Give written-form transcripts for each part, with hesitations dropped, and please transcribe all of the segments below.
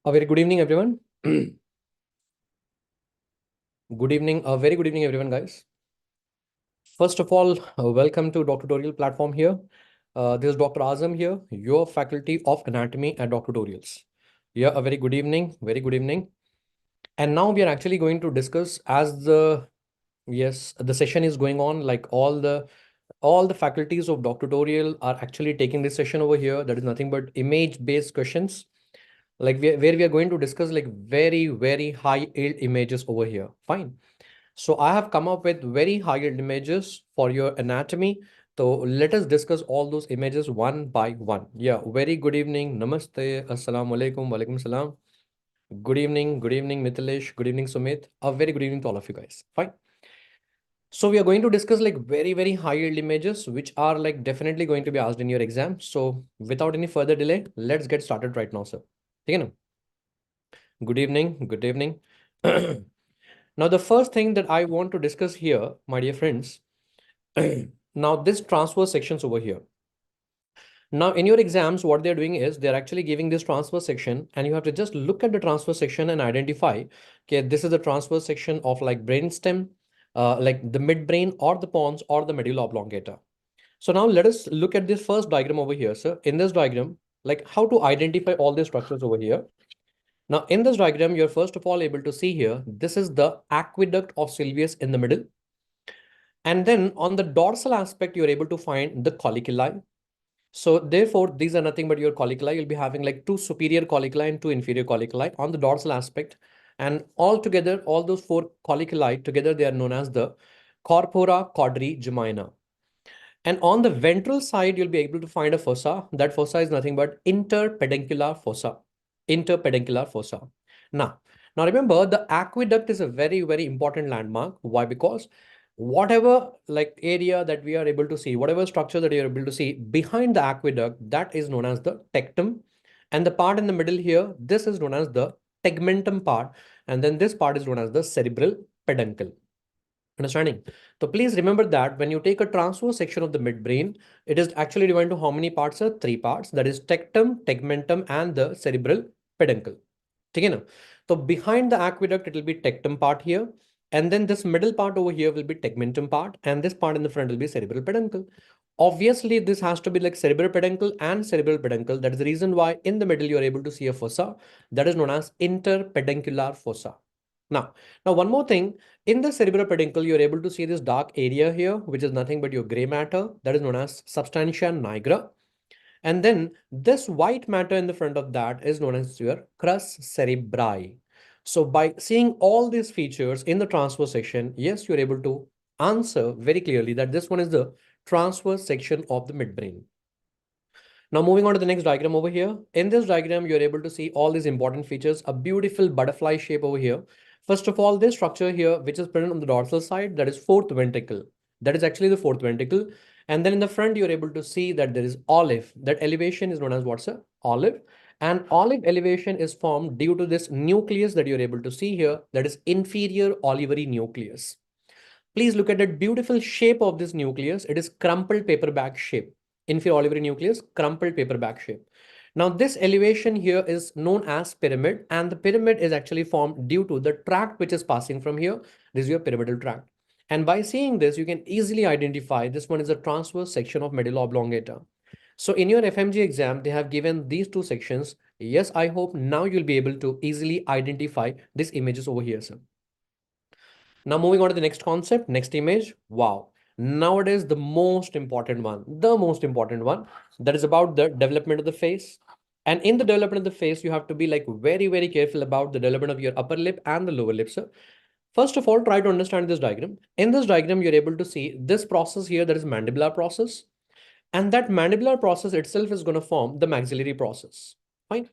A very good evening, everyone. Good evening, a very good evening, everyone, guys. First of all, welcome to DocTutorial platform here. This is Dr. Azam here, your faculty of anatomy at DocTutorials. Yeah, a very good evening, very good evening. And now we are actually going to discuss as the session is going on, like all the faculties of DocTutorial are actually taking this session over here. That is nothing but image-based questions, like where we are going to discuss like very high yield images over here. Fine. So I have come up with very high yield images for your anatomy. So let us discuss all those images one by one. Yeah, very good evening. Namaste. Assalamu alaikum. Walaikum salam. Good evening, Mithilesh. Good evening, Sumit. A very good evening to all of you guys. Fine. So we are going to discuss like very high yield images, which are like definitely going to be asked in your exam. So without any further delay, let's get started right now, sir. Okay, now. Good evening. Good evening. Now, the first thing that I want to discuss here, my dear friends, now this transfer sections over here. Now, in your exams, what they're doing is they're actually giving this transfer section, and you have to just look at the transfer section and identify, okay, this is the transfer section of like brainstem, like the midbrain or the pons or the medulla oblongata. So now let us look at this first diagram over here, sir. In this diagram, like how to identify all these structures over here. Now, in this diagram, you're first of all able to see here, this is the aqueduct of Sylvius in the middle. And then on the dorsal aspect, you're able to find the colliculi. So therefore, these are nothing but your colliculi. You'll be having like two superior colliculi and two inferior colliculi on the dorsal aspect. And all together, all those four colliculi together, they are known as the corpora quadrigemina. And on the ventral side, you'll be able to find a fossa. That fossa is nothing but interpeduncular fossa. Interpeduncular fossa. Now remember, the aqueduct is a very important landmark. Why? Because whatever like area that we are able to see, whatever structure that you're able to see behind the aqueduct, that is known as the tectum. And the part in the middle here, this is known as the tegmentum part. And then this part is known as the cerebral peduncle. Understanding? So please remember that when you take a transverse section of the midbrain, it is actually divided into how many parts? Are three parts. That is tectum, tegmentum, and the cerebral peduncle. Okay, so behind the aqueduct, it will be tectum part here. And then this middle part over here will be tegmentum part. And this part in the front will be cerebral peduncle. Obviously, this has to be like cerebral peduncle and cerebral peduncle. That is the reason why in the middle, you are able to see a fossa that is known as interpeduncular fossa. Now one more thing, in the cerebral peduncle, you're able to see this dark area here, which is nothing but your gray matter that is known as substantia nigra. And then this white matter in the front of that is known as your crus cerebri. So by seeing all these features in the transverse section, yes, you're able to answer very clearly that this one is the transverse section of the midbrain. Now moving on to the next diagram over here. In this diagram, you're able to see all these important features, a beautiful butterfly shape over here. First of all, this structure here, which is present on the dorsal side, that is fourth ventricle. That is actually the fourth ventricle. And then in the front, you're able to see that there is olive. That elevation is known as what's a olive. And olive elevation is formed due to this nucleus that you're able to see here, that is inferior olivary nucleus. Please look at that beautiful shape of this nucleus. It is crumpled paperback shape. Inferior olivary nucleus, crumpled paperback shape. Now this elevation here is known as pyramid, and the pyramid is actually formed due to the tract which is passing from here. This is your pyramidal tract. And by seeing this, you can easily identify this one is a transverse section of medulla oblongata. So in your FMGE exam, they have given these two sections. Yes, I hope now you'll be able to easily identify these images over here, sir. Now moving on to the next concept, next image. Wow. Nowadays, the most important one, that is about the development of the face. And in the development of the face, you have to be like very careful about the development of your upper lip and the lower lip, sir. First of all, try to understand this diagram. In this diagram, you're able to see this process here, that is mandibular process. And that mandibular process itself is going to form the maxillary process. Fine.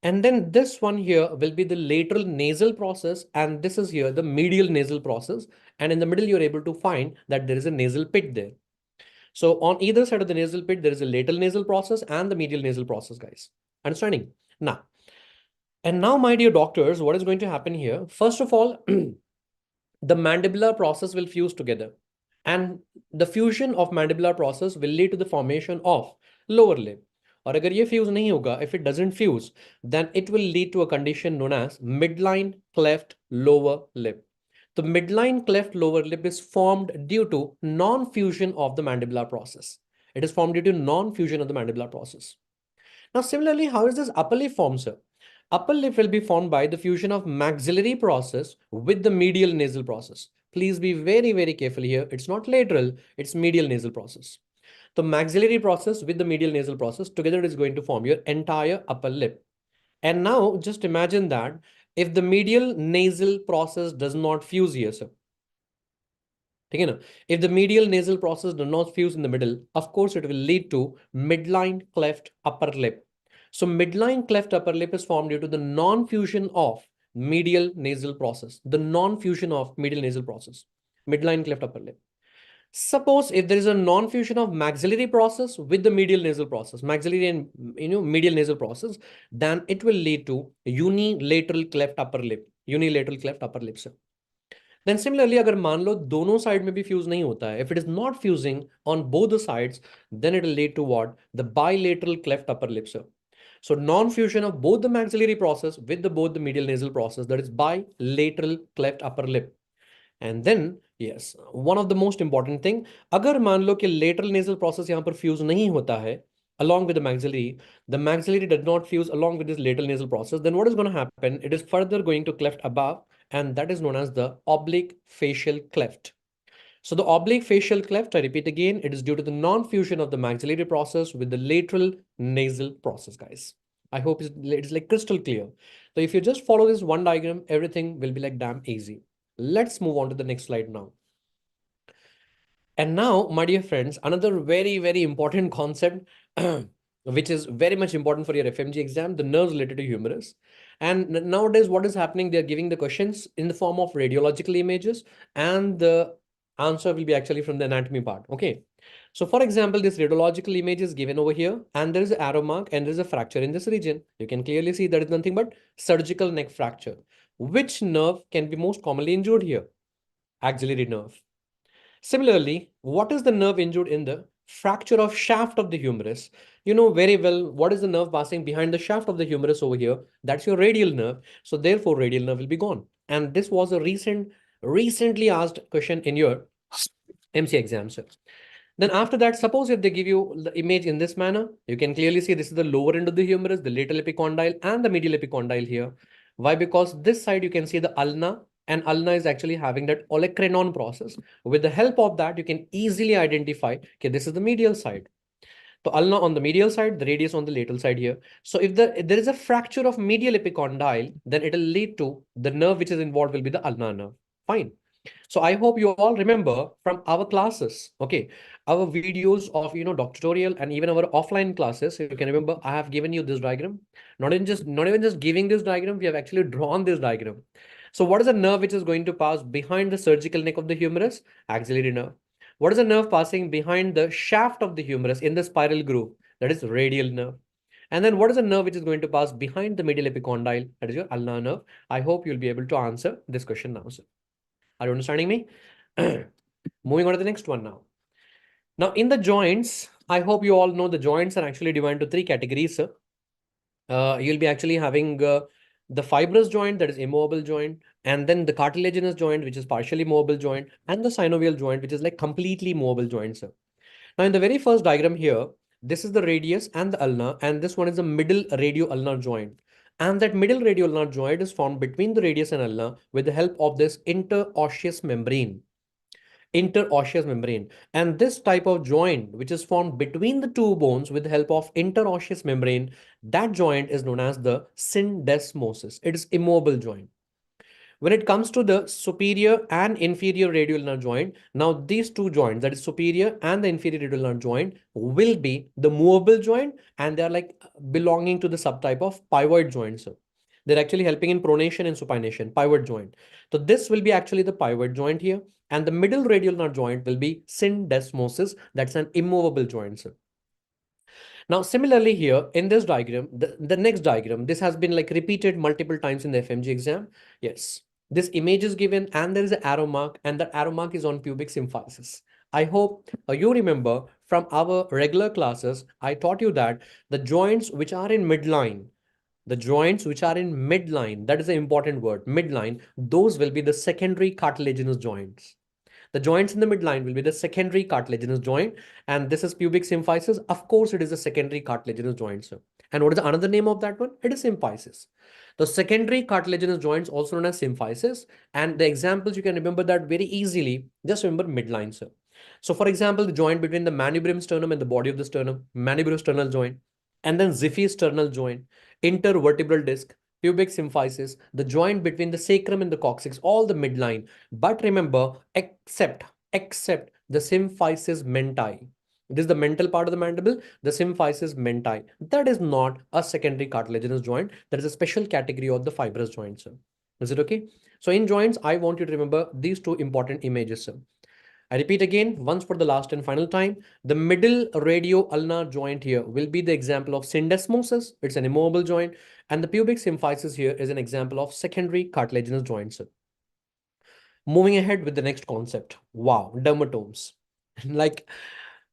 And then this one here will be the lateral nasal process. And this is here the medial nasal process. And in the middle, you're able to find that there is a nasal pit there. So on either side of the nasal pit, there is a lateral nasal process and the medial nasal process, guys. Understanding? Now, my dear doctors, what is going to happen here? First of all, the mandibular process will fuse together. And the fusion of mandibular process will lead to the formation of lower lip. और अगर ये fuse नहीं होगा, if it doesn't fuse, then it will lead to a condition known as midline cleft lower lip. The midline cleft lower lip is formed due to non-fusion of the mandibular process. It is formed due to non-fusion of the mandibular process. Now, similarly, how is this upper lip formed, sir? Upper lip will be formed by the fusion of maxillary process with the medial nasal process. Please be very, very careful here. It's not lateral, it's medial nasal process. The maxillary process with the medial nasal process together is going to form your entire upper lip. And now just imagine that if the medial nasal process does not fuse here, sir. If the medial nasal process does not fuse in the middle, of course, it will lead to midline cleft upper lip. So midline cleft upper lip is formed due to the non-fusion of medial nasal process, the non-fusion of medial nasal process, midline cleft upper lip. Suppose if there is a non-fusion of maxillary process with the medial nasal process, maxillary and medial nasal process, then it will lead to unilateral cleft upper lip, unilateral cleft upper lip, sir. Then similarly, अगर मान लो दोनों side में भी fuse नहीं होता है, if it is not fusing on both the sides, then it will lead to what? The bilateral cleft upper lip, sir. So non-fusion of both the maxillary process with both the medial nasal process, that is bilateral cleft upper lip. And then yes, one of the most important thing, अगर मान लो कि lateral nasal process यहाँ पर fuse नहीं होता है along with the maxillary does not fuse along with this lateral nasal process, then what is going to happen? It is further going to cleft above, and that is known as the oblique facial cleft. So the oblique facial cleft, I repeat again, it is due to the non-fusion of the maxillary process with the lateral nasal process, guys. I hope it's like crystal clear. So if you just follow this one diagram, everything will be like damn easy. Let's move on to the next slide now. And now, my dear friends, another very, very important concept, which is very much important for your FMG exam, the nerves related to humerus. And nowadays, what is happening? They're giving the questions in the form of radiological images, and the answer will be actually from the anatomy part. Okay. So for example, this radiological image is given over here, and there is an arrow mark, and there is a fracture in this region. You can clearly see that is nothing but surgical neck fracture. Which nerve can be most commonly injured here? Axillary nerve. Similarly, what is the nerve injured in the fracture of shaft of the humerus? You know very well what is the nerve passing behind the shaft of the humerus over here. That's your radial nerve. So therefore, radial nerve will be gone. And this was a recently asked question in your MC exam, sir. Then after that, suppose if they give you the image in this manner, you can clearly see this is the lower end of the humerus, the lateral epicondyle and the medial epicondyle here. Why? Because this side you can see the ulna, and ulna is actually having that olecranon process. With the help of that, you can easily identify, okay, this is the medial side. So ulna on the medial side, the radius on the lateral side here. So if there is a fracture of medial epicondyle, then it will lead to the nerve which is involved will be the ulnar nerve. Fine. So I hope you all remember from our classes, okay, our videos of DocTutorial and even our offline classes. You can remember I have given you this diagram. Not even just giving this diagram, we have actually drawn this diagram. So what is the nerve which is going to pass behind the surgical neck of the humerus? Axillary nerve. What is the nerve passing behind the shaft of the humerus in the spiral groove? That is radial nerve. And then what is the nerve which is going to pass behind the medial epicondyle? That is your ulnar nerve. I hope you'll be able to answer this question now, sir. Are you understanding me? Moving on to the next one now. Now, in the joints, I hope you all know the joints are actually divided into three categories, sir. You'll be actually having the fibrous joint, that is immovable joint, and then the cartilaginous joint, which is partially movable joint, and the synovial joint, which is like completely movable joint, sir. Now, in the very first diagram here, this is the radius and the ulna, and this one is the middle radio-ulnar joint. And that middle radio-ulnar joint is formed between the radius and ulna with the help of this interosseous membrane. Interosseous membrane. And this type of joint, which is formed between the two bones with the help of interosseous membrane, that joint is known as the syndesmosis. It is immobile joint. When it comes to the superior and inferior radial joint, now these two joints, that is superior and the inferior radial joint, will be the movable joint, and they are like belonging to the subtype of pivot joint. So they're actually helping in pronation and supination, pivot joint. So this will be actually the pivot joint here, and the middle radial joint will be syndesmosis. That's an immovable joint, sir. Now, similarly here in this diagram, the next diagram, this has been like repeated multiple times in the FMG exam. Yes. This image is given and there is an arrow mark, and that arrow mark is on pubic symphysis. I hope you remember from our regular classes, I taught you that the joints which are in midline, the joints which are in midline, that is an important word, midline, those will be the secondary cartilaginous joints. The joints in the midline will be the secondary cartilaginous joint, and this is pubic symphysis. Of course, it is a secondary cartilaginous joint, sir. And what is another name of that one? It is symphysis. The secondary cartilaginous joints, also known as symphysis, and the examples you can remember that very easily. Just remember midline, sir. So, for example, the joint between the manubrium sternum and the body of the sternum, manubriosternal joint, and then xiphisternal joint, intervertebral disc, pubic symphysis, the joint between the sacrum and the coccyx, all the midline. But remember, except the symphysis menti. This is the mental part of the mandible, the symphysis menti. That is not a secondary cartilaginous joint. That is a special category of the fibrous joints, sir. Is it okay? So in joints, I want you to remember these two important images, sir. I repeat again, once for the last and final time, the middle radio-ulnar joint here will be the example of syndesmosis. It's an immovable joint. And the pubic symphysis here is an example of secondary cartilaginous joints. Moving ahead with the next concept. Wow, dermatomes. Like,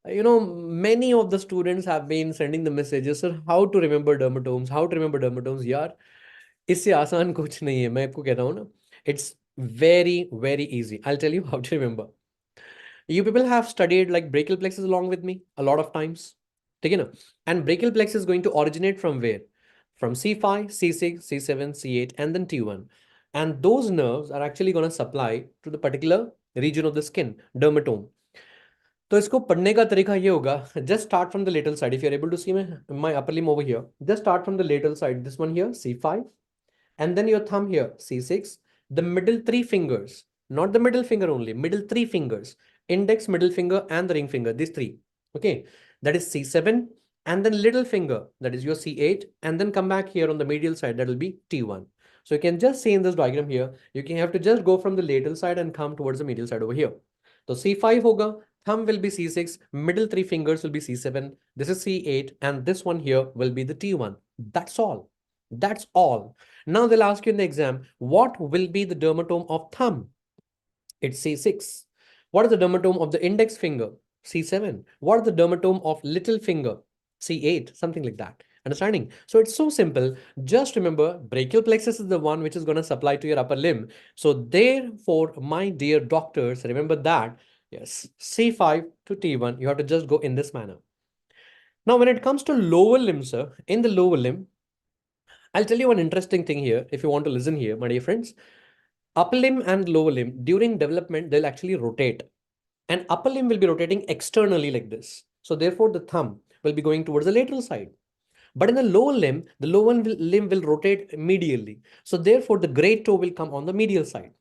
many of the students have been sending the messages, sir, how to remember dermatomes, how to remember dermatomes. यार, इससे आसान कुछ नहीं है, मैं आपको कहता हूँ ना. It's very, very easy. I'll tell you how to remember. You people have studied like brachial plexus along with me a lot of times. ठीक है ना? And brachial plexus is going to originate from where? From C5, C6, C7, C8, and then T1. And those nerves are actually going to supply to the particular region of the skin, dermatome. तो इसको पढ़ने का तरीका ये होगा, just start from the lateral side. If you're able to see my upper limb over here, just start from the lateral side. This one here, C5, and then your thumb here, C6. The middle three fingers, not the middle finger only, middle three fingers, index, middle finger, and the ring finger, these three. Okay, that is C7, and then little finger, that is your C8, and then come back here on the medial side, that will be T1. So you can just see in this diagram here, you can have to just go from the lateral side and come towards the medial side over here. So C5 hoga, thumb will be C6, middle three fingers will be C7, this is C8, and this one here will be the T1. That's all. That's all. Now they'll ask you in the exam, what will be the dermatome of thumb? It's C6. What is the dermatome of the index finger? C7. What is the dermatome of little finger? C8, something like that. Understanding? So it's so simple. Just remember, brachial plexus is the one which is going to supply to your upper limb. So therefore, my dear doctors, remember that, yes, C5 to T1, you have to just go in this manner. Now, when it comes to lower limb, sir, in the lower limb, I'll tell you one interesting thing here. If you want to listen here, my dear friends, upper limb and lower limb during development, they'll actually rotate. And upper limb will be rotating externally like this. So therefore, the thumb will be going towards the lateral side. But in the lower limb will rotate medially. So therefore, the great toe will come on the medial side.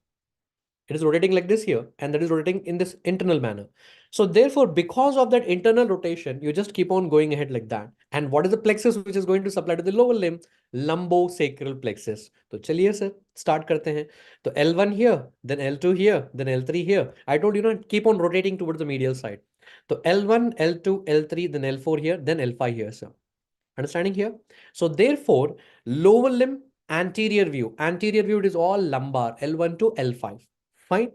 It is rotating like this here, and that is rotating in this internal manner. So therefore, because of that internal rotation, you just keep on going ahead like that. And what is the plexus which is going to supply to the lower limb? Lumbosacral plexus. So चलिए sir, start करते हैं. So L1 here, then L2 here, then L3 here. I told you, keep on rotating towards the medial side. So L1, L2, L3, then L4 here, then L5 here, sir. Understanding here? So therefore, lower limb, anterior view. Anterior view, it is all lumbar, L1 to L5. Fine.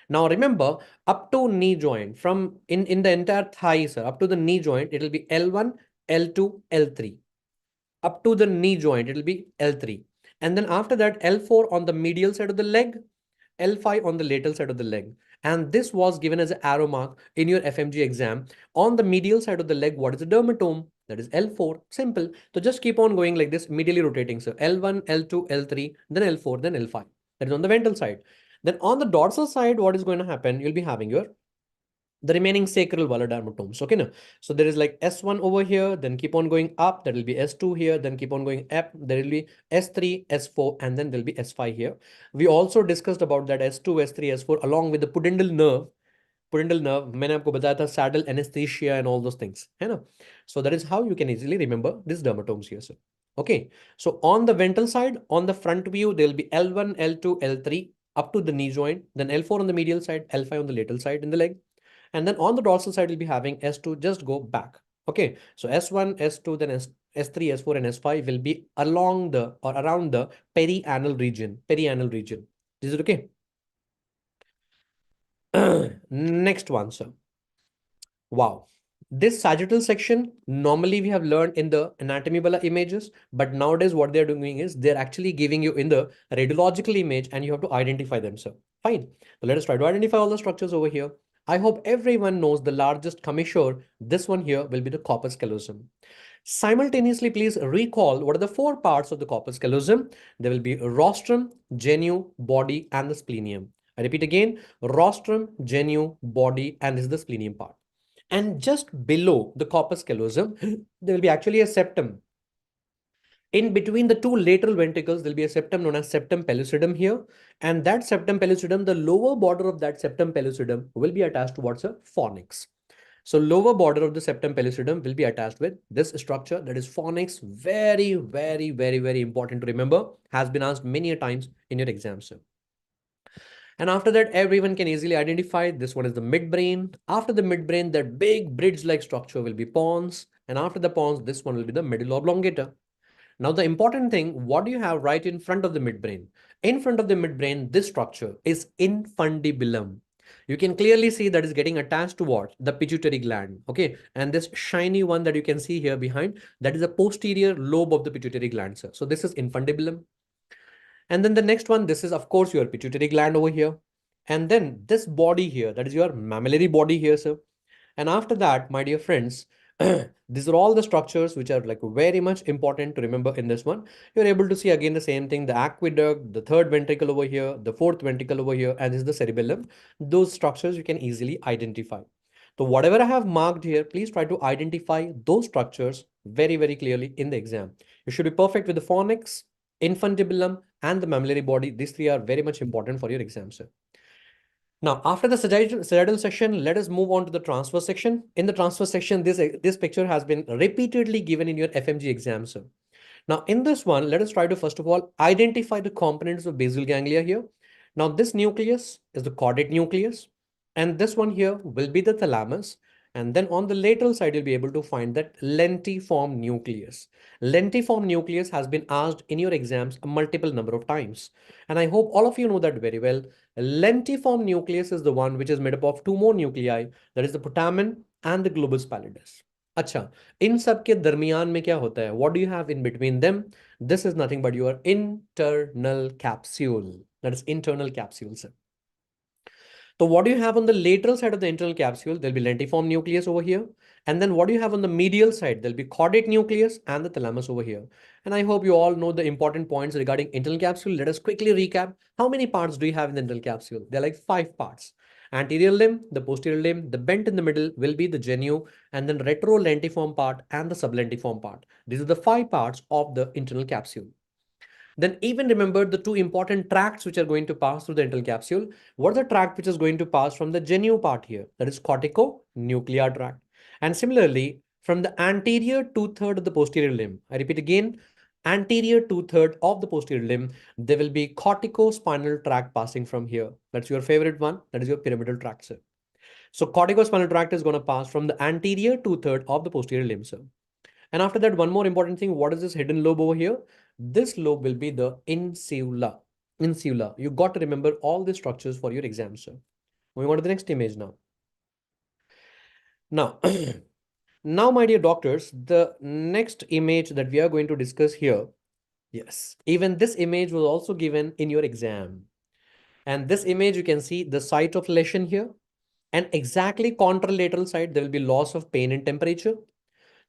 Now remember, up to knee joint, from in the entire thigh, sir, up to the knee joint, it will be L1, L2, L3. Up to the knee joint, it will be L3. And then after that, L4 on the medial side of the leg, L5 on the lateral side of the leg. And this was given as an arrow mark in your FMGE exam. On the medial side of the leg, what is the dermatome? That is L4. Simple. So just keep on going like this, medially rotating. So L1, L2, L3, then L4, then L5. That is on the ventral side. Then on the dorsal side, what is going to happen? You'll be having the remaining sacral valor dermatomes. Okay, now, so there is like S1 over here, then keep on going up. That will be S2 here, then keep on going up. There will be S3, S4, and then there will be S5 here. We also discussed about that S2, S3, S4 along with the pudendal nerve. Pudendal nerve, मैंने आपको बताया था saddle anesthesia and all those things, है ना? So that is how you can easily remember these dermatomes here, sir. Okay, so on the ventral side, on the front view, there will be L1, L2, L3 up to the knee joint, then L4 on the medial side, L5 on the lateral side in the leg. And then on the dorsal side, we'll be having S2, just go back. Okay, so S1, S2, then S3, S4, and S5 will be along the or around the perianal region. Perianal region. Is it okay? Next one, sir. Wow. This sagittal section, normally we have learned in the anatomical images, but nowadays what they're doing is they're actually giving you in the radiological image and you have to identify them. So fine. So let us try to identify all the structures over here. I hope everyone knows the largest commissure. This one here will be the corpus callosum. Simultaneously, please recall what are the four parts of the corpus callosum. There will be rostrum, genu, body, and the splenium. I repeat again, rostrum, genu, body, and this is the splenium part. And just below the corpus callosum, there will be actually a septum. In between the two lateral ventricles, there will be a septum known as septum pellucidum here. And that septum pellucidum, the lower border of that septum pellucidum will be attached towards a fornix. So lower border of the septum pellucidum will be attached with this structure, that is fornix. Very, very, very, very important to remember. Has been asked many a times in your exams. And after that, everyone can easily identify this one is the midbrain. After the midbrain, that big bridge-like structure will be pons. And after the pons, this one will be the medulla oblongata. Now, the important thing, what do you have right in front of the midbrain? In front of the midbrain, this structure is infundibulum. You can clearly see that is getting attached to what? The pituitary gland. Okay. And this shiny one that you can see here behind, that is a posterior lobe of the pituitary gland, sir. So this is infundibulum. And then the next one, this is of course your pituitary gland over here. And then this body here, that is your mammillary body here, sir. And after that, my dear friends, these are all the structures which are like very much important to remember in this one. You're able to see again the same thing, the aqueduct, the third ventricle over here, the fourth ventricle over here, and this is the cerebellum. Those structures you can easily identify. So whatever I have marked here, please try to identify those structures very, very clearly in the exam. You should be perfect with the fornix, infundibulum, and the mammillary body. These three are very much important for your exam, sir. Now, after the sagittal section, let us move on to the transverse section. In the transverse section, this picture has been repeatedly given in your FMGE exam, sir. Now, in this one, let us try to first of all identify the components of basal ganglia here. Now, this nucleus is the caudate nucleus, and this one here will be the thalamus. And then on the lateral side, you'll be able to find that lentiform nucleus. Lentiform nucleus has been asked in your exams a multiple number of times. And I hope all of you know that very well. Lentiform nucleus is the one which is made up of two more nuclei, that is the putamen and the globus pallidus. अच्छा, इन सब के दरमियान में क्या होता है? What do you have in between them? This is nothing but your internal capsule. That is internal capsule, sir. So what do you have on the lateral side of the internal capsule? There'll be lentiform nucleus over here. And then what do you have on the medial side? There'll be caudate nucleus and the thalamus over here. And I hope you all know the important points regarding internal capsule. Let us quickly recap. How many parts do you have in the internal capsule? There are like 5 parts. Anterior limb, the posterior limb, the bent in the middle will be the genu, and then retrolentiform part and the sublentiform part. These are the 5 parts of the internal capsule. Then even remember the 2 important tracts which are going to pass through the internal capsule. What is the tract which is going to pass from the genu part here? That is cortico-nuclear tract. And similarly, from the anterior 2/3 of the posterior limb, I repeat again, anterior 2/3 of the posterior limb, there will be corticospinal tract passing from here. That's your favorite one. That is your pyramidal tract, sir. So corticospinal tract is going to pass from the anterior 2/3 of the posterior limb, sir. And after that, one more important thing, what is this hidden lobe over here? This lobe will be the insula. Insula. You got to remember all the structures for your exam, sir. Moving on to the next image now. Now, now, my dear doctors, the next image that we are going to discuss here, yes, even this image was also given in your exam. And this image, you can see the site of lesion here. And exactly contralateral side, there will be loss of pain and temperature.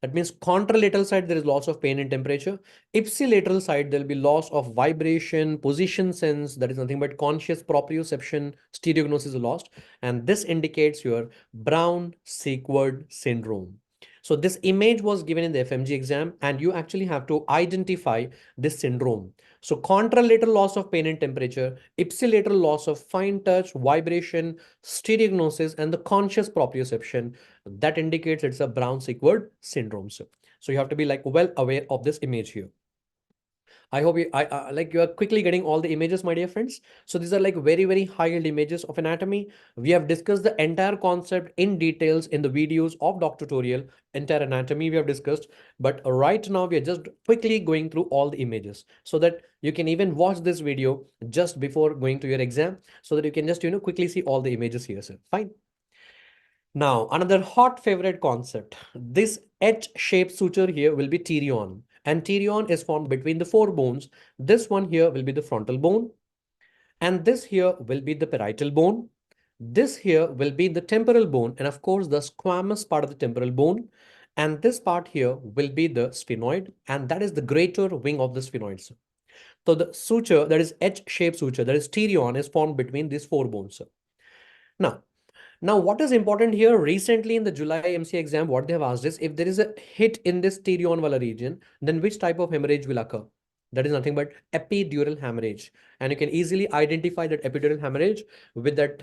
That means contralateral side, there is loss of pain and temperature. Ipsilateral side, there will be loss of vibration, position sense. That is nothing but conscious proprioception, stereognosis is lost. And this indicates your Brown-Sequard syndrome. So this image was given in the FMG exam, and you actually have to identify this syndrome. So contralateral loss of pain and temperature, ipsilateral loss of fine touch, vibration, stereognosis, and the conscious proprioception, that indicates it's a Brown-Sequard syndrome. So you have to be like well aware of this image here. I hope you like you are quickly getting all the images, my dear friends. So these are like very, very high-end images of anatomy. We have discussed the entire concept in details in the videos of DocTutorial. Entire anatomy we have discussed, but right now we are just quickly going through all the images so that you can even watch this video just before going to your exam, so that you can just quickly see all the images here, sir. Fine. Now, another hot favorite concept. This H-shaped suture here will be pterion. And pterion is formed between the four bones. This one here will be the frontal bone. And this here will be the parietal bone. This here will be the temporal bone. And of course, the squamous part of the temporal bone. And this part here will be the sphenoid. And that is the greater wing of the sphenoid. So the suture, that is H-shaped suture, that is pterion, is formed between these four bones. Now, what is important here, recently in the July MC exam, what they have asked is, if there is a hit in this pterion wala region, then which type of hemorrhage will occur? That is nothing but epidural hemorrhage. And you can easily identify that epidural hemorrhage with that,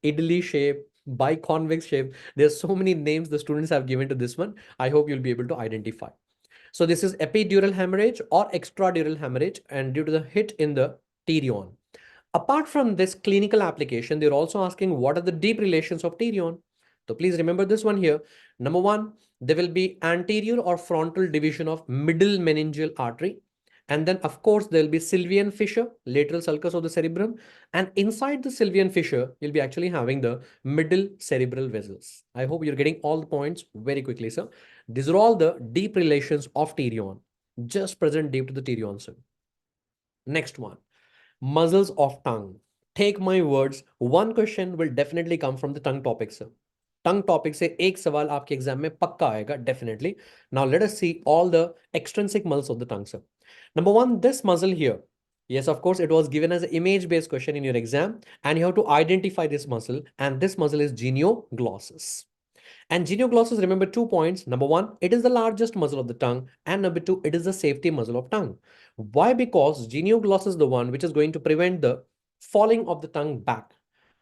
idly shape, biconvex shape. There's so many names the students have given to this one. I hope you'll be able to identify. So this is epidural hemorrhage or extradural hemorrhage, and due to the hit in the pterion. Apart from this clinical application, they're also asking what are the deep relations of pterion. So please remember this one here. Number one, there will be anterior or frontal division of middle meningeal artery. And then, of course, there will be sylvian fissure, lateral sulcus of the cerebrum. And inside the sylvian fissure, you'll be actually having the middle cerebral vessels. I hope you're getting all the points very quickly, sir. These are all the deep relations of pterion, just present deep to the pterion, sir. Next one. Muscles of tongue. Take my words, one question will definitely come from the tongue topic, sir. Tongue topic से एक सवाल आपके exam में पक्का आएगा, definitely. Now let us see all the extrinsic muscles of the tongue, sir. Number one, this muscle here. Yes, of course, it was given as an image-based question in your exam, and you have to identify this muscle, and this muscle is genioglossus. And genioglossus, remember 2 points. Number one, it is the largest muscle of the tongue. And number two, it is the safety muscle of tongue. Why? Because genioglossus is the one which is going to prevent the falling of the tongue back.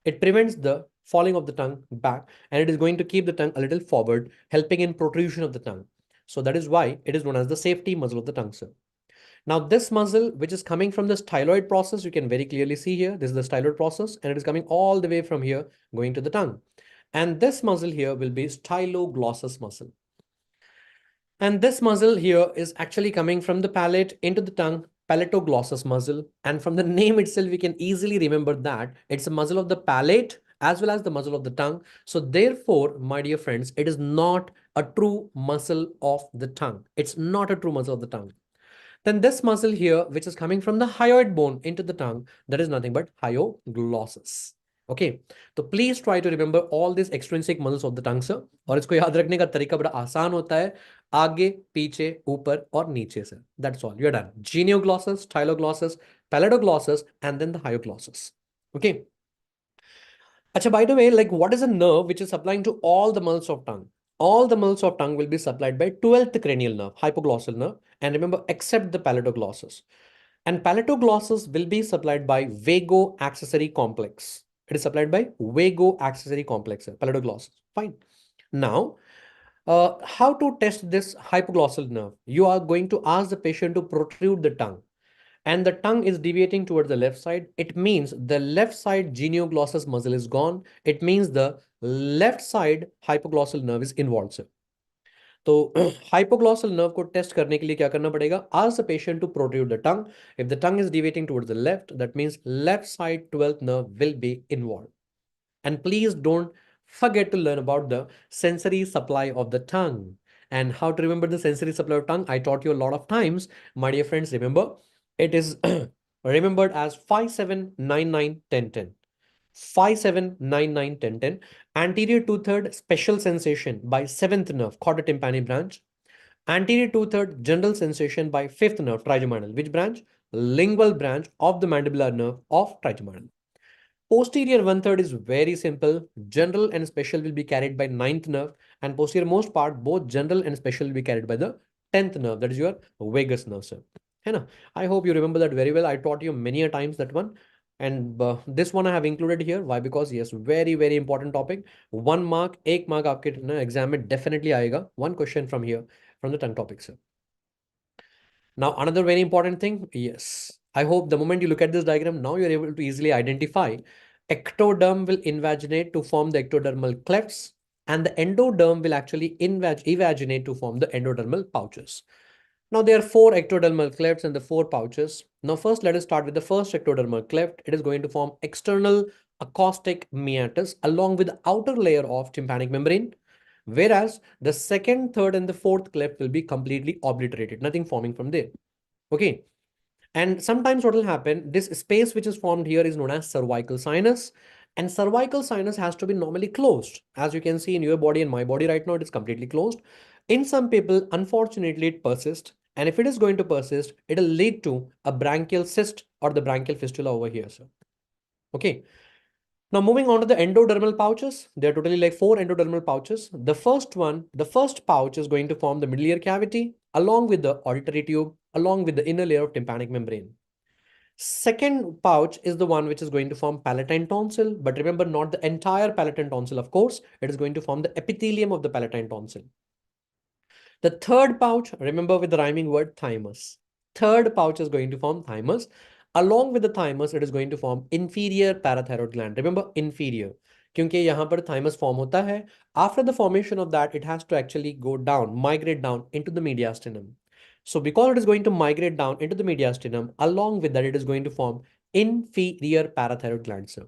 It prevents the falling of the tongue back, and it is going to keep the tongue a little forward, helping in protrusion of the tongue. So that is why it is known as the safety muscle of the tongue, sir. Now this muscle, which is coming from the styloid process, you can very clearly see here, this is the styloid process, and it is coming all the way from here, going to the tongue. And this muscle here will be styloglossus muscle. And this muscle here is actually coming from the palate into the tongue, palatoglossus muscle. And from the name itself, we can easily remember that it's a muscle of the palate as well as the muscle of the tongue. So therefore, my dear friends, it is not a true muscle of the tongue. It's not a true muscle of the tongue. Then this muscle here, which is coming from the hyoid bone into the tongue, that is nothing but hyoglossus. Okay, so please try to remember all these extrinsic muscles of the tongue, sir. और इसको याद रखने का तरीका बड़ा आसान होता है, आगे, पीछे, ऊपर और नीचे से. That's all. You're done. Genioglossus, styloglossus, palatoglossus, and then the hyoglossus. Okay. Achha, by the way, like what is a nerve which is supplying to all the muscles of tongue? All the muscles of tongue will be supplied by 12th cranial nerve, hypoglossal nerve, and remember, except the palatoglossus. And palatoglossus will be supplied by vago accessory complex. It is supplied by vago accessory complex, palatoglossus. Fine. Now, how to test this hypoglossal nerve? You are going to ask the patient to protrude the tongue, and the tongue is deviating towards the left side. It means the left side genioglossus muscle is gone. It means the left side hypoglossal nerve is involved, sir. तो hypoglossal nerve को test करने के लिए क्या करना पड़ेगा? Ask the patient to protrude the tongue. If the tongue is deviating towards the left, that means left side 12th nerve will be involved. And please don't forget to learn about the sensory supply of the tongue. And how to remember the sensory supply of tongue, I taught you a lot of times. My dear friends, remember, it is remembered as 5, 7, 9, 9, 10, 10. 5, 7, 9, 9, 10, 10. Anterior two-third special sensation by 7th nerve, chorda tympani branch. Anterior two-third general sensation by 5th nerve, trigeminal. Which branch? Lingual branch of the mandibular nerve of trigeminal. Posterior one-third is very simple. General and special will be carried by 9th nerve, and posterior most part, both general and special will be carried by the 10th nerve. That is your vagus nerve, sir. I hope you remember that very well. I taught you many a times that one. And this one I have included here. Why? Because yes, very, very important topic. 1 mark, 1 mark आपके exam में definitely आएगा. One question from here, from the tongue topic, sir. Now, another very important thing. Yes, I hope the moment you look at this diagram, now you're able to easily identify ectoderm will invaginate to form the ectodermal clefts, and the endoderm will actually evaginate to form the endodermal pouches. Now, there are 4 ectodermal clefts and the 4 pouches. Now, first, let us start with the first ectodermal cleft. It is going to form external acoustic meatus along with the outer layer of tympanic membrane, whereas the second, third, and the fourth cleft will be completely obliterated, nothing forming from there. Okay. And sometimes what will happen, this space which is formed here is known as cervical sinus. And cervical sinus has to be normally closed. As you can see in your body and my body right now, it is completely closed. In some people, unfortunately, it persists. And if it is going to persist, it will lead to a branchial cyst or the branchial fistula over here, sir. Okay. Now moving on to the endodermal pouches, there are totally like 4 endodermal pouches. The first pouch is going to form the middle ear cavity along with the auditory tube, along with the inner layer of tympanic membrane. Second pouch is the one which is going to form palatine tonsil, but remember not the entire palatine tonsil, of course, it is going to form the epithelium of the palatine tonsil. The third pouch, remember with the rhyming word thymus. Third pouch is going to form thymus. Along with the thymus, it is going to form inferior parathyroid gland. Remember inferior. क्योंकि यहाँ पर thymus form होता है. After the formation of that, it has to actually go down, migrate down into the mediastinum. So because it is going to migrate down into the mediastinum, along with that, it is going to form inferior parathyroid gland, sir.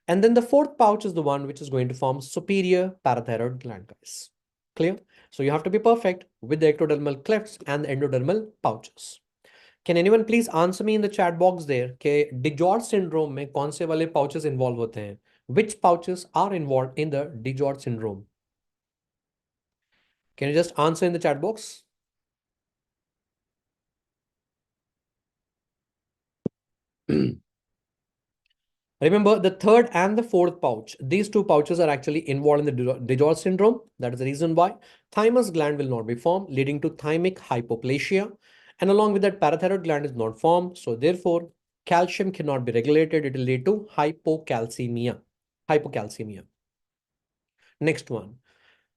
And then the fourth pouch is the one which is going to form superior parathyroid gland, guys. Clear? So you have to be perfect with the ectodermal clefts and the endodermal pouches. Can anyone please answer me in the chat box there कि DiGeorge syndrome में कौन से वाले pouches involve होते हैं? Which pouches are involved in the DiGeorge syndrome? Can you just answer in the chat box? Remember the third and the fourth pouch. These two pouches are actually involved in the DiGeorge syndrome. That is the reason why thymus gland will not be formed, leading to thymic hypoplasia. And along with that, parathyroid gland is not formed. So therefore, calcium cannot be regulated. It will lead to hypocalcemia. Hypocalcemia. Next one.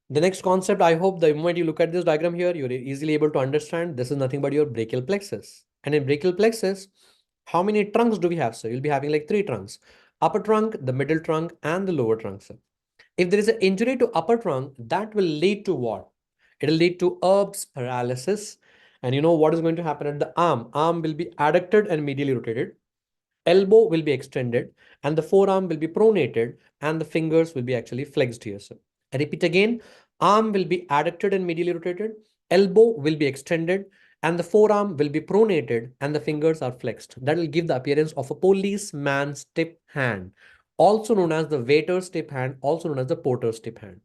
The next concept, I hope the moment you look at this diagram here, you're easily able to understand this is nothing but your brachial plexus. And in brachial plexus, how many trunks do we have, sir? You'll be having like 3 trunks. Upper trunk, the middle trunk, and the lower trunk, sir. If there is an injury to upper trunk, that will lead to what? It will lead to Erb's paralysis. And you know what is going to happen at the arm? Arm will be adducted and medially rotated. Elbow will be extended and the forearm will be pronated and the fingers will be actually flexed here, sir. I repeat again, arm will be adducted and medially rotated, elbow will be extended and the forearm will be pronated and the fingers are flexed. That will give the appearance of a policeman's tip hand, also known as the waiter's tip hand, also known as the porter's tip hand.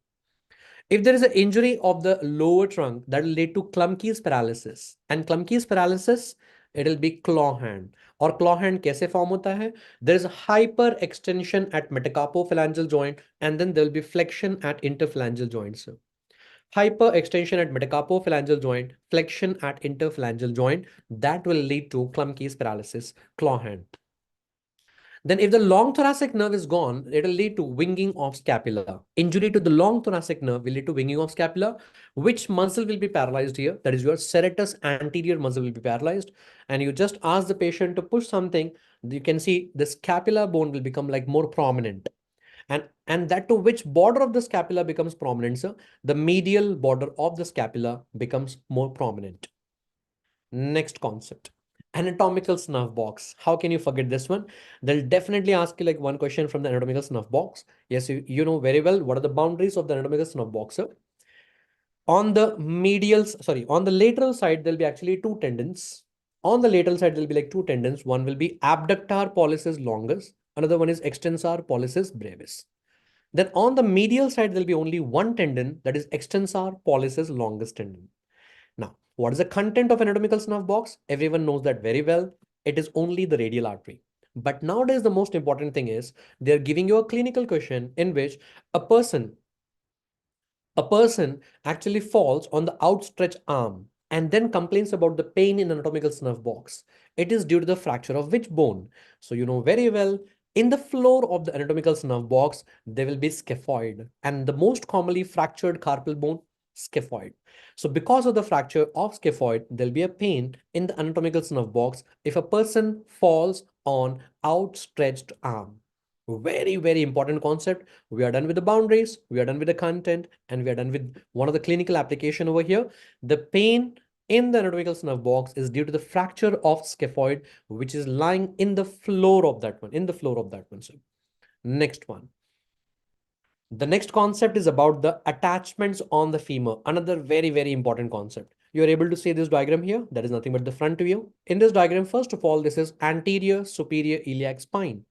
If there is an injury of the lower trunk, that will lead to Klumpke's paralysis. And Klumpke's paralysis, it will be claw hand. Or claw hand कैसे form होता है? There is a hyper extension at metacarpophalangeal joint and then there will be flexion at interphalangeal joints. Hyper extension at metacarpophalangeal joint, flexion at interphalangeal joint, that will lead to Klumpke's paralysis, claw hand. Then if the long thoracic nerve is gone, it will lead to winging of scapula. Injury to the long thoracic nerve will lead to winging of scapula. Which muscle will be paralyzed here? That is your serratus anterior muscle will be paralyzed. And you just ask the patient to push something. You can see the scapula bone will become like more prominent. And that to which border of the scapula becomes prominent, sir? The medial border of the scapula becomes more prominent. Next concept. Anatomical snuff box. How can you forget this one? They'll definitely ask you like one question from the anatomical snuff box. Yes, you know very well what are the boundaries of the anatomical snuff box, sir. On the on the lateral side, there'll be actually 2 tendons. On the lateral side, there'll be like 2 tendons. One will be abductor pollicis longus. Another one is extensor pollicis brevis. Then on the medial side, there'll be only 1 tendon, that is extensor pollicis longus tendon. Now, what is the content of anatomical snuff box? Everyone knows that very well. It is only the radial artery. But nowadays, the most important thing is they're giving you a clinical question in which a person actually falls on the outstretched arm and then complains about the pain in anatomical snuff box. It is due to the fracture of which bone? So you know very well, in the floor of the anatomical snuff box, there will be scaphoid and the most commonly fractured carpal bone, scaphoid. So because of the fracture of scaphoid, there'll be a pain in the anatomical snuff box if a person falls on outstretched arm. Very, very important concept. We are done with the boundaries, we are done with the content, and we are done with one of the clinical application over here. The pain in the anatomical snuff box is due to the fracture of scaphoid, which is lying in the floor of that one, So Next one. The next concept is about the attachments on the femur. Another very, very important concept. You are able to see this diagram here. That is nothing but the front view. In this diagram, first of all, this is anterior superior iliac spine.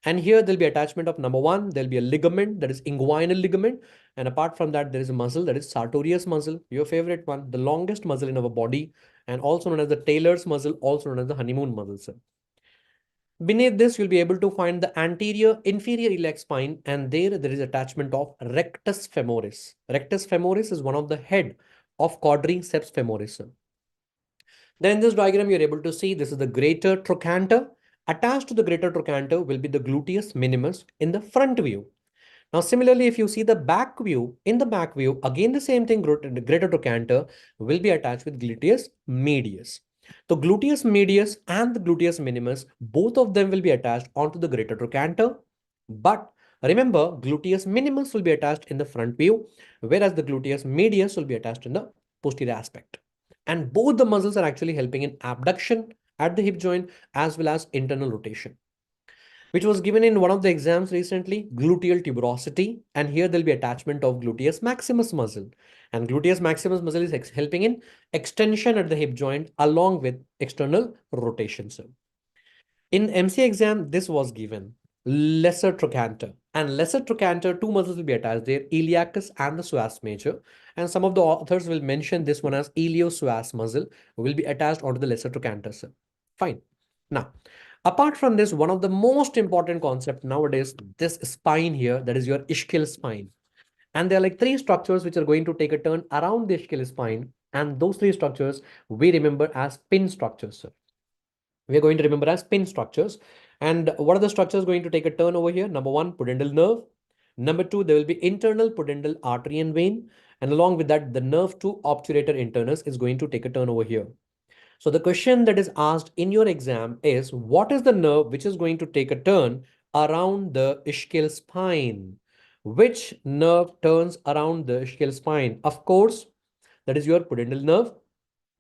And here there'll be attachment of number one, there'll be a ligament, that is inguinal ligament. And apart from that, there is a muscle, that is sartorius muscle, your favorite one, the longest muscle in our body, and also known as the Taylor's muscle, also known as the honeymoon muscle. Beneath this, you'll be able to find the anterior inferior iliac spine, and there is attachment of rectus femoris. Rectus femoris is one of the head of quadriceps femoris. Then in this diagram, you're able to see this is the greater trochanter. Attached to the greater trochanter will be the gluteus minimus in the front view. Now, similarly, if you see the back view, in the back view, again the same thing, the greater trochanter will be attached with gluteus medius. The gluteus medius and the gluteus minimus, both of them will be attached onto the greater trochanter. But remember, gluteus minimus will be attached in the front view, whereas the gluteus medius will be attached in the posterior aspect. And both the muscles are actually helping in abduction at the hip joint as well as internal rotation, which was given in one of the exams recently, gluteal tuberosity. And here there'll be attachment of gluteus maximus muscle. And gluteus maximus muscle is helping in extension at the hip joint along with external rotation. So in MC exam, this was given lesser trochanter. And lesser trochanter, two muscles will be attached there, iliacus and the psoas major. And some of the authors will mention this one as iliopsoas muscle will be attached onto the lesser trochanter. So fine. Now, apart from this, one of the most important concept nowadays, this spine here, that is your ischial spine. And there are like three structures which are going to take a turn around the ischial spine. And those three structures we remember as pin structures. We are going to remember as pin structures. And what are the structures going to take a turn over here? Number one, pudendal nerve. Number two, there will be internal pudendal artery and vein. And along with that, the nerve to obturator internus is going to take a turn over here. So the question that is asked in your exam is, what is the nerve which is going to take a turn around the ischial spine? Which nerve turns around the ischial spine? Of course, that is your pudendal nerve.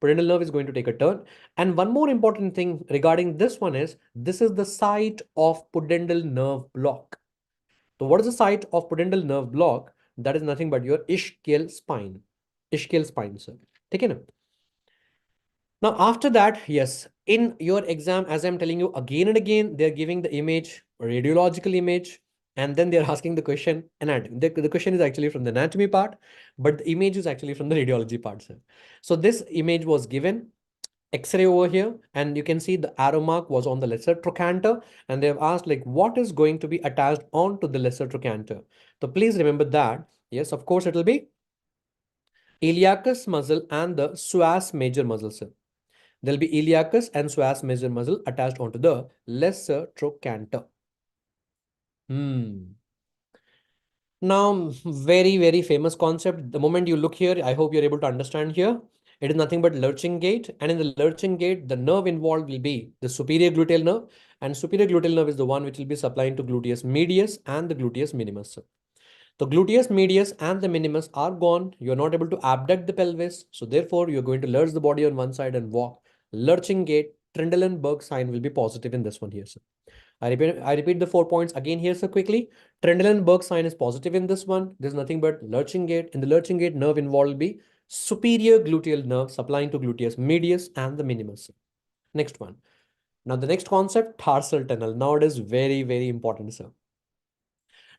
Pudendal nerve is going to take a turn. And one more important thing regarding this one is, this is the site of pudendal nerve block. So what is the site of pudendal nerve block? That is nothing but your ischial spine. Ischial spine, sir. Take it. Now, after that, yes, in your exam, as I'm telling you again and again, they're giving the image, radiological image, and then they're asking the question, anatomy. The question is actually from the anatomy part, but the image is actually from the radiology part, sir. So this image was given, X-ray over here, and you can see the arrow mark was on the lesser trochanter, and they've asked like what is going to be attached onto the lesser trochanter. So please remember that. Yes, of course, it will be iliacus muscle and the psoas major muscle, sir. There'll be iliacus and psoas major muscle attached onto the lesser trochanter. Now, very, very famous concept. The moment you look here, I hope you're able to understand here. It is nothing but lurching gait. And in the lurching gait, the nerve involved will be the superior gluteal nerve. And superior gluteal nerve is the one which will be supplying to gluteus medius and the gluteus minimus. The gluteus medius and the minimus are gone. You're not able to abduct the pelvis. So therefore, you're going to lurch the body on one side and walk. Lurching gait, Trendelenburg sign will be positive in this one here, sir. I repeat the 4 points again here, sir, quickly. Trendelenburg sign is positive in this one. There's nothing but lurching gait. In the lurching gait, nerve involved will be superior gluteal nerve supplying to gluteus medius and the minimus. Next one. Now, the next concept, tarsal tunnel. Now it is very, very important, sir.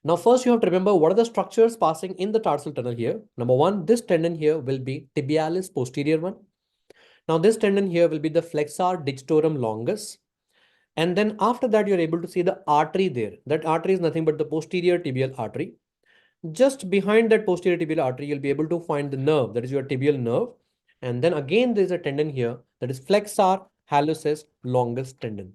Now, first you have to remember what are the structures passing in the tarsal tunnel here. Number one, this tendon here will be tibialis posterior one. Now, this tendon here will be the flexor digitorum longus. And then after that, you're able to see the artery there. That artery is nothing but the posterior tibial artery. Just behind that posterior tibial artery, you'll be able to find the nerve, that is your tibial nerve. And then again, there's a tendon here that is flexor hallucis longus tendon.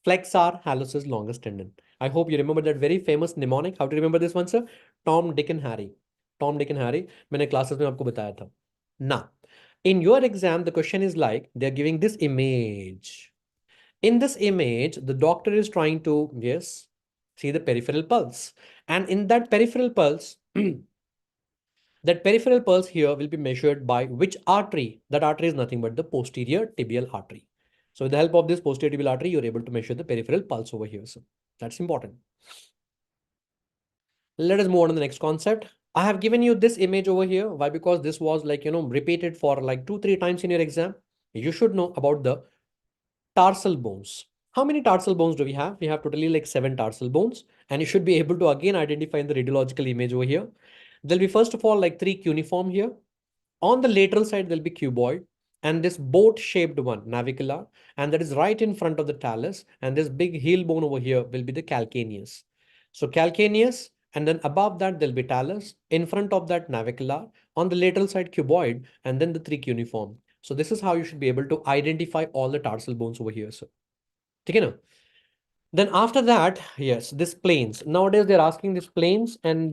Flexor hallucis longus tendon. I hope you remember that very famous mnemonic. How to remember this one, sir? Tom, Dick and Harry. Tom, Dick and Harry. मैंने classes में आपको बताया था. Now, in your exam, the question is like, they're giving this image. In this image, the doctor is trying to, yes, see the peripheral pulse. And in that peripheral pulse, that peripheral pulse here will be measured by which artery? That artery is nothing but the posterior tibial artery. So with the help of this posterior tibial artery, you're able to measure the peripheral pulse over here. So that's important. Let us move on to the next concept. I have given you this image over here. Why? Because this was like, repeated for like 2-3 times in your exam. You should know about the tarsal bones. How many tarsal bones do we have? We have totally like 7 tarsal bones, and you should be able to again identify in the radiological image over here. There'll be first of all like 3 cuneiform here. On the lateral side, there'll be cuboid, and this boat-shaped one, navicular, and that is right in front of the talus. And this big heel bone over here will be the calcaneus. So calcaneus, and then above that there'll be talus. In front of that, navicular. On the lateral side, cuboid, and then the 3 cuneiform. So this is how you should be able to identify all the tarsal bones over here, sir. Okay, now. Then after that, yes, this planes. Nowadays they're asking this planes, and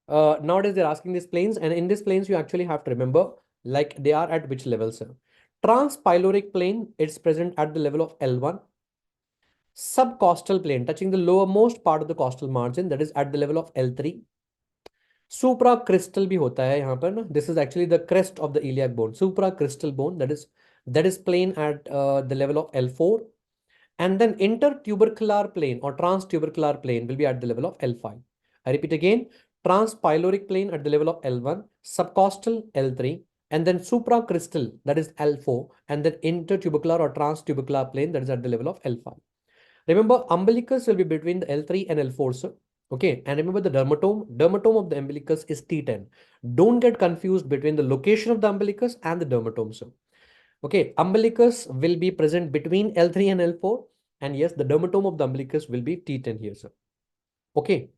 nowadays they're asking these planes, and in these planes you actually have to remember like they are at which level, sir. Transpyloric plane, it's present at the level of L1. Subcostal plane, touching the lowermost part of the costal margin, that is at the level of L3. Supracrystal भी होता है यहाँ पर ना. This is actually the crest of the iliac bone. Supracrystal bone, that is plane at the level of L4. And then intertubercular plane or transtubercular plane will be at the level of L5. I repeat again, transpyloric plane at the level of L1, subcostal L3, and then supracrystal, that is L4, and then intertubercular or transtubercular plane, that is at the level of L5. Remember, umbilicus will be between the L3 and L4, sir. Okay, and remember the dermatome of the umbilicus is T10. Don't get confused between the location of the umbilicus and the dermatome, sir. Okay, umbilicus will be present between L3 and L4. And yes, the dermatome of the umbilicus will be T10 here, sir. Okay,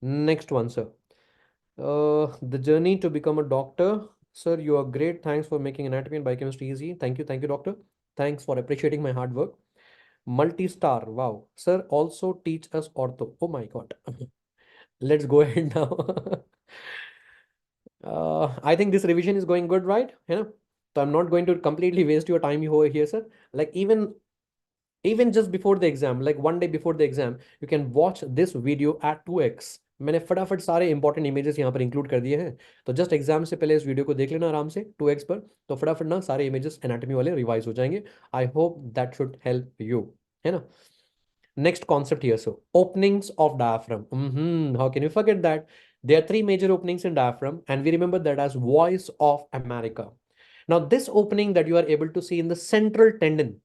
next one, sir. The journey to become a doctor. Sir, you are great. Thanks for making anatomy and biochemistry easy. Thank you, doctor. Thanks for appreciating my hard work. Multi-star. Wow. Sir, also teach us ortho. Oh my God. Let's go ahead now. I think this revision is going good, right? Yeah. So I'm not going to completely waste your time over here, sir. Like even just before the exam, like one day before the exam, you can watch this video at 2x. मैंने फटाफट सारे important images यहाँ पर include कर दिए हैं. तो just exam से पहले इस वीडियो को देख लेना आराम से 2x पर. तो फटाफट ना सारे इमेजेस एनाटॉमी वाले रिवाइज हो जाएंगे. I hope that should help you, है ना. Next concept here, so openings of diaphragm. How can you forget that? There are 3 major openings in diaphragm, and we remember that as voice of America. Now, this opening that you are able to see in the central tendon,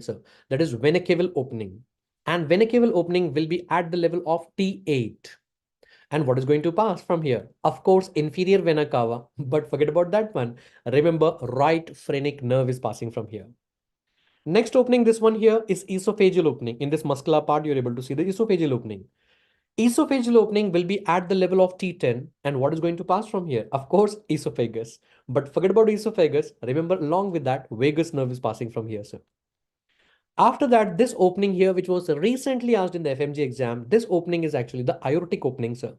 sir, that is vena cava opening, and vena cava opening will be at the level of T8. And what is going to pass from here? Of course, inferior vena cava, but forget about that one. Remember, right phrenic nerve is passing from here. Next opening, this one here is esophageal opening. In this muscular part, you're able to see the esophageal opening. Esophageal opening will be at the level of T10. And what is going to pass from here? Of course, esophagus. But forget about esophagus. Remember, along with that, vagus nerve is passing from here, sir. After that, this opening here, which was recently asked in the FMGE exam, this opening is actually the aortic opening, sir.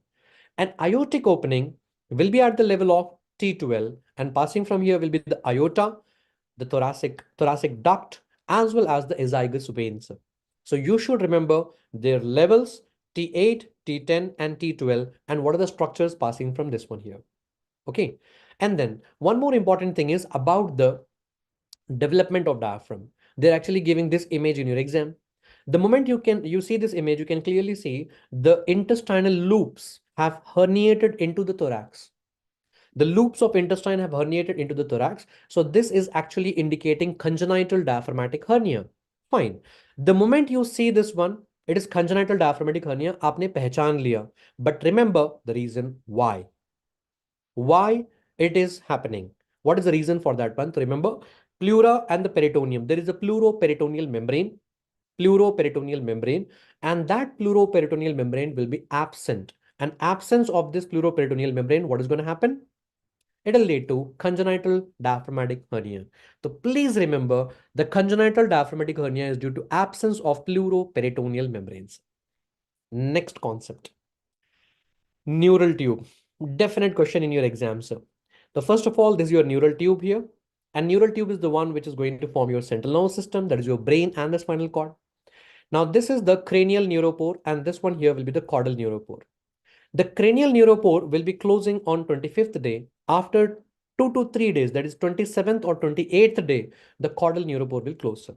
And aortic opening will be at the level of T12. And passing from here will be the aorta, the thoracic duct, as well as the azygous veins. So you should remember their levels T8, T10, and T12, and what are the structures passing from this one here. Okay. And then one more important thing is about the development of diaphragm. They're actually giving this image in your exam. The moment you see this image, you can clearly see the intestinal loops have herniated into the thorax. The loops of intestine have herniated into the thorax. So this is actually indicating congenital diaphragmatic hernia. Fine. The moment you see this one, it is congenital diaphragmatic hernia. आपने पहचान लिया. But remember the reason why. Why it is happening. What is the reason for that one? So remember, pleura and the peritoneum. There is a pleuroperitoneal membrane. Pleuroperitoneal membrane. And that pleuroperitoneal membrane will be absent. And absence of this pleuroperitoneal membrane, what is going to happen? It'll lead to congenital diaphragmatic hernia. So please remember the congenital diaphragmatic hernia is due to absence of pleuroperitoneal membranes. Next concept. Neural tube. Definite question in your exam, sir. So first of all, this is your neural tube here. And neural tube is the one which is going to form your central nervous system. That is your brain and the spinal cord. Now this is the cranial neuropore, and this one here will be the caudal neuropore. The cranial neuropore will be closing on 25th day. After 2 to 3 days, that is 27th or 28th day, the caudal neuropore will close.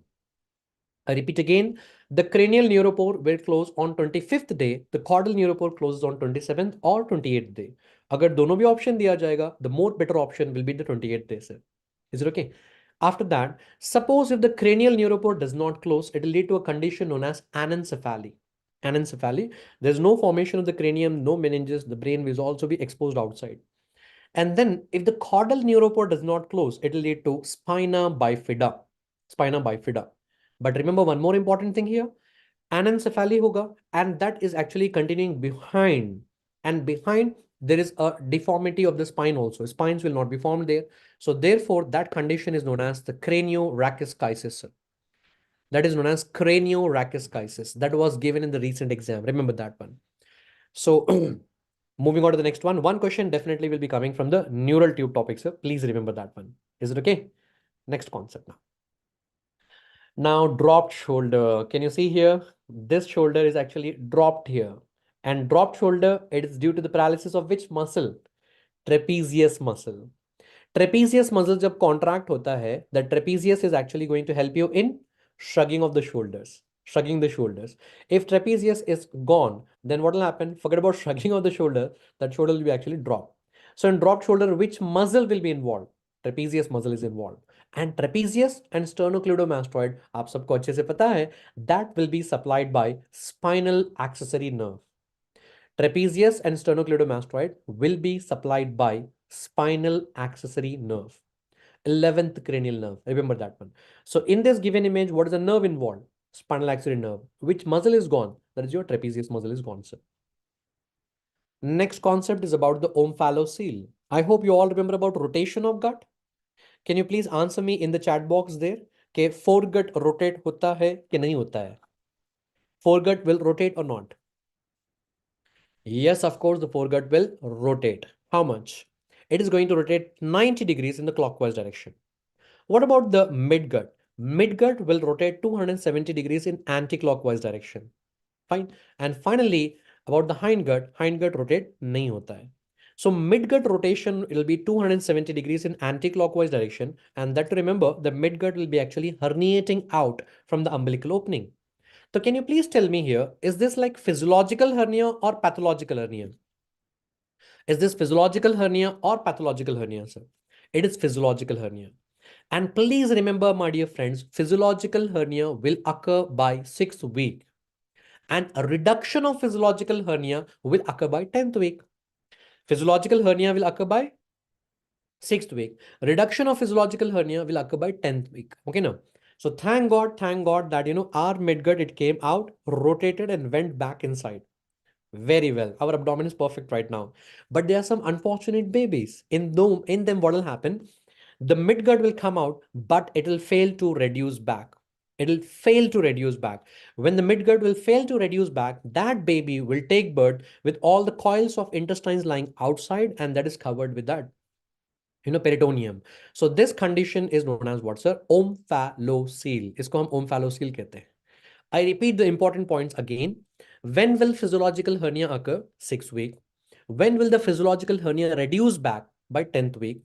I repeat again, the cranial neuropore will close on 25th day, the caudal neuropore closes on 27th or 28th day. अगर दोनों भी option दिया जाएगा, the more better option will be the 28th day, sir. Is it okay? After that, suppose if the cranial neuropore does not close, it will lead to a condition known as anencephaly. Anencephaly, there's no formation of the cranium, no meninges, the brain will also be exposed outside. And then if the caudal neuropore does not close, it will lead to spina bifida. Spina bifida. But remember one more important thing here. Anencephaly hoga, and that is actually continuing behind. And behind there is a deformity of the spine also. Spines will not be formed there. So therefore, that condition is known as the craniorachis. That is known as craniorachis. That was given in the recent exam. Remember that one. So moving on to the next one. One question definitely will be coming from the neural tube topic, sir. Please remember that one. Is it okay? Next concept now. Now, dropped shoulder. Can you see here? This shoulder is actually dropped here. And dropped shoulder, it is due to the paralysis of which muscle? Trapezius muscle. Trapezius muscle जब contract होता है, the trapezius is actually going to help you in shrugging of the shoulders. Shrugging the shoulders. If trapezius is gone, then what will happen? Forget about shrugging of the shoulder. That shoulder will be actually dropped. So in dropped shoulder, which muscle will be involved? Trapezius muscle is involved. And trapezius and sternocleidomastoid, आप सबको अच्छे से पता है, that will be supplied by spinal accessory nerve. Trapezius and sternocleidomastoid will be supplied by spinal accessory nerve. 11th cranial nerve. Remember that one. So in this given image, what is the nerve involved? Spinal accessory nerve. Which muscle is gone? That is your trapezius muscle is gone, sir. Next concept is about the omphalocele. I hope you all remember about rotation of gut. Can you please answer me in the chat box there? कि foregut rotate होता है कि नहीं होता है? Foregut will rotate or not? Yes, of course, the foregut will rotate. How much? It is going to rotate 90 degrees in the clockwise direction. What about the midgut? Midgut will rotate 270 degrees in anti-clockwise direction. Fine. And finally, about the hindgut rotate nahi hota hai. So midgut rotation will be 270 degrees in anti-clockwise direction. And that to remember, the midgut will be actually herniating out from the umbilical opening. So can you please tell me here, is this like physiological hernia or pathological hernia? Is this physiological hernia or pathological hernia, sir? It is physiological hernia. And please remember, my dear friends, physiological hernia will occur by 6th week. And a reduction of physiological hernia will occur by 10th week. Physiological hernia will occur by 6th week. Reduction of physiological hernia will occur by 10th week. Okay, now. So thank God that, our midgut, it came out, rotated and went back inside. Very well. Our abdomen is perfect right now. But there are some unfortunate babies. In them, what will happen? The midgut will come out, but it will fail to reduce back. It will fail to reduce back. When the midgut will fail to reduce back, that baby will take birth with all the coils of intestines lying outside, and that is covered with that, peritoneum. So this condition is known as what, sir? Omphalocele. इसको हम omphalocele कहते हैं. I repeat the important points again. When will physiological hernia occur? 6th week. When will the physiological hernia reduce back? By 10th week.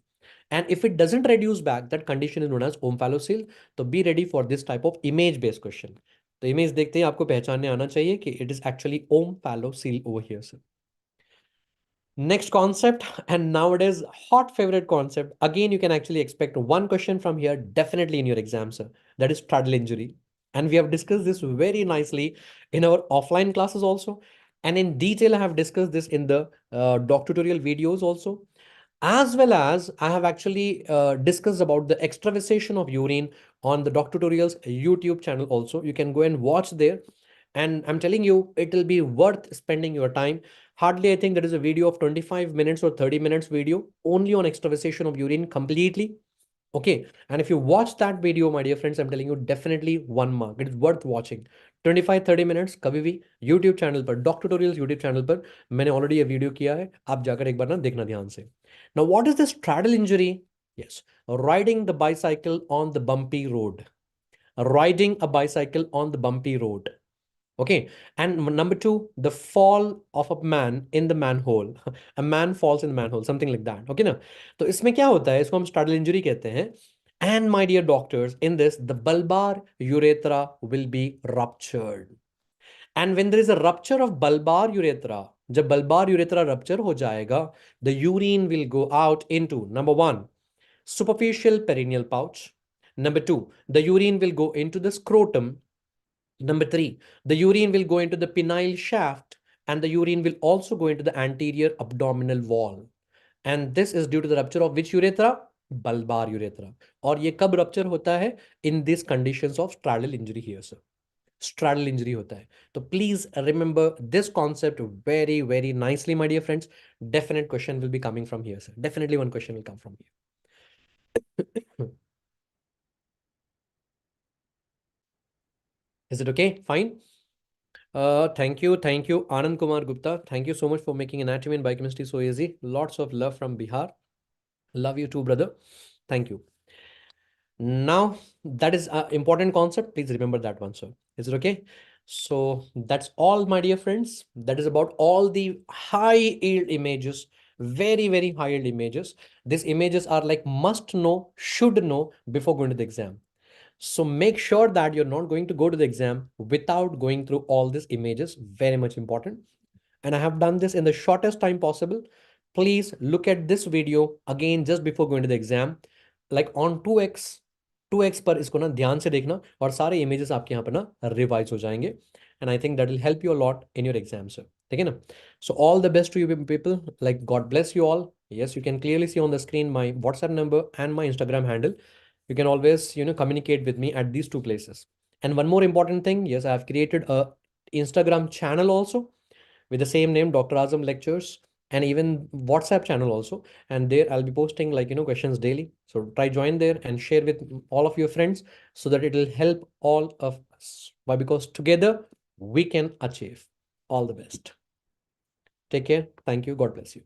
And if it doesn't reduce back, that condition is known as omphalocele. So be ready for this type of image-based question. तो image देखते हैं, आपको पहचानने आना चाहिए कि it is actually omphalocele over here, sir. Next concept, and nowadays hot favorite concept. Again, you can actually expect one question from here, definitely in your exam, sir. That is straddle injury. And we have discussed this very nicely in our offline classes also. And in detail, I have discussed this in the DocTutorial videos also. As well as I have actually discussed about the extravasation of urine on the DocTutorials YouTube channel also. You can go and watch there. And I'm telling you, it will be worth spending your time. Hardly, I think there is a video of 25 minutes or 30 minutes video only on extravasation of urine completely. Okay. And if you watch that video, my dear friends, I'm telling you, definitely 1 mark. It is worth watching. 25-30 minutes कभी भी YouTube channel पर, DocTutorials YouTube channel पर मैंने already ये video किया है. आप जाकर एक बार ना देखना ध्यान से. Now, what is the straddle injury? Yes, riding the bicycle on the bumpy road. Riding a bicycle on the bumpy road. Okay. And number 2, the fall of a man in the manhole. A man falls in the manhole, something like that. Okay ना? तो इसमें क्या होता है? इसको हम straddle injury कहते हैं. And my dear doctors, in this, the bulbar urethra will be ruptured. And when there is a rupture of bulbar urethra, जब bulbar urethra rupture हो जाएगा, the urine will go out into number one, superficial perineal pouch. Number two, the urine will go into the scrotum. Number three, the urine will go into the penile shaft, and the urine will also go into the anterior abdominal wall. And this is due to the rupture of which urethra? Bulbar urethra. और ये कब rupture होता है? In these conditions of straddle injury here, sir. Straddle injury होता है. तो please remember this concept very, very nicely, my dear friends. Definite question will be coming from here, sir. Definitely one question will come from here. Is it okay? Fine. Thank you, Anand Kumar Gupta. Thank you so much for making anatomy and biochemistry so easy. Lots of love from Bihar. Love you too, brother. Thank you. Now, that is an important concept. Please remember that one, sir. Is it okay? So that's all, my dear friends. That is about all the high yield images, very, very high yield images. These images are like must know, should know before going to the exam. So make sure that you're not going to go to the exam without going through all these images. Very much important. And I have done this in the shortest time possible. Please look at this video again just before going to the exam, like on 2x पर इसको ना ध्यान से देखना और सारे images आपके यहाँ पर ना रिवाइज हो जाएंगे. And I think that will help you a lot in your exam, sir. ठीक है ना? So all the best to you people. Like God bless you all. Yes, you can clearly see on the screen my WhatsApp number and my Instagram handle. You can always, communicate with me at these two places. And one more important thing, yes, I have created a Instagram channel also with the same name, Dr. Azam Lectures, and even WhatsApp channel also. And there I'll be posting like, questions daily. So try join there and share with all of your friends so that it will help all of us. Why? Because together we can achieve. All the best. Take care. Thank you. God bless you.